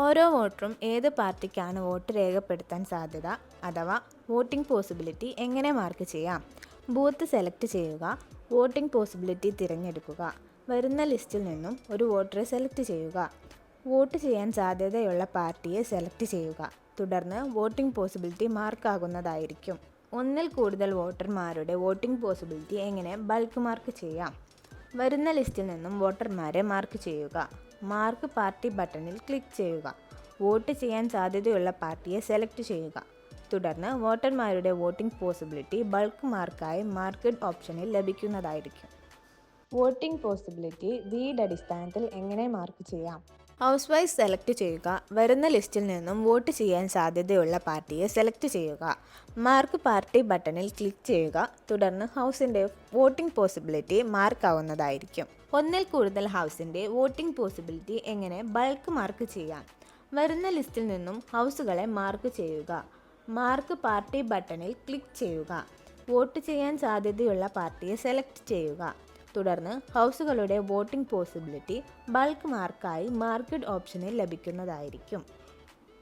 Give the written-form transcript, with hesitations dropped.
ഓരോ വോട്ടറും ഏത് പാർട്ടിക്കാണ് വോട്ട് രേഖപ്പെടുത്താൻ സാധ്യത അഥവാ വോട്ടിംഗ് പോസിബിലിറ്റി എങ്ങനെ മാർക്ക് ചെയ്യാം? ബൂത്ത് സെലക്ട് ചെയ്യുക, വോട്ടിംഗ് പോസിബിലിറ്റി തിരഞ്ഞെടുക്കുക, വരുന്ന ലിസ്റ്റിൽ നിന്നും ഒരു വോട്ടറെ സെലക്ട് ചെയ്യുക, വോട്ട് ചെയ്യാൻ സാധ്യതയുള്ള പാർട്ടിയെ സെലക്ട് ചെയ്യുക, തുടർന്ന് വോട്ടിംഗ് പോസിബിലിറ്റി മാർക്കാകുന്നതായിരിക്കും. ഒന്നിൽ കൂടുതൽ വോട്ടർമാരുടെ വോട്ടിംഗ് പോസിബിലിറ്റി എങ്ങനെ ബൾക്ക് മാർക്ക് ചെയ്യാം? വരുന്ന ലിസ്റ്റിൽ നിന്നും വോട്ടർമാരെ മാർക്ക് ചെയ്യുക. മാർക്ക് പാർട്ടി ബട്ടണിൽ ക്ലിക്ക് ചെയ്യുക. വോട്ട് ചെയ്യാൻ സാധ്യതയുള്ള പാർട്ടിയെ സെലക്ട് ചെയ്യുക. തുടർന്ന് വോട്ടർമാരുടെ വോട്ടിംഗ് പോസിബിലിറ്റി ബൾക്ക് മാർക്കായി മാർക്ക്ഡ് ഓപ്ഷനിൽ ലഭിക്കുന്നതായിരിക്കും. വോട്ടിംഗ് പോസിബിലിറ്റി വീട് അടിസ്ഥാനത്തിൽ എങ്ങനെ മാർക്ക് ചെയ്യാം? ഹൗസ് വൈസ് സെലക്ട് ചെയ്യുക. വരുന്ന ലിസ്റ്റിൽ നിന്നും വോട്ട് ചെയ്യാൻ സാധ്യതയുള്ള പാർട്ടിയെ സെലക്ട് ചെയ്യുക. മാർക്ക് പാർട്ടി ബട്ടണിൽ ക്ലിക്ക് ചെയ്യുക. തുടർന്ന് ഹൗസിൻ്റെ വോട്ടിംഗ് പോസിബിലിറ്റി മാർക്കാവുന്നതായിരിക്കും. ഒന്നിൽ കൂടുതൽ ഹൗസിൻ്റെ വോട്ടിംഗ് പോസിബിലിറ്റി എങ്ങനെ ബൾക്ക് മാർക്ക് ചെയ്യാം? വരുന്ന ലിസ്റ്റിൽ നിന്നും ഹൗസുകളെ മാർക്ക് ചെയ്യുക. മാർക്ക് പാർട്ടി ബട്ടണിൽ ക്ലിക്ക് ചെയ്യുക. വോട്ട് ചെയ്യാൻ സാധ്യതയുള്ള പാർട്ടിയെ സെലക്ട് ചെയ്യുക. തുടർന്ന് ഹൗസുകളുടെ വോട്ടിംഗ് പോസിബിലിറ്റി ബൾക്ക് മാർക്കായി മാർക്ക്ഡ് ഓപ്ഷനിൽ ലഭിക്കുന്നതായിരിക്കും.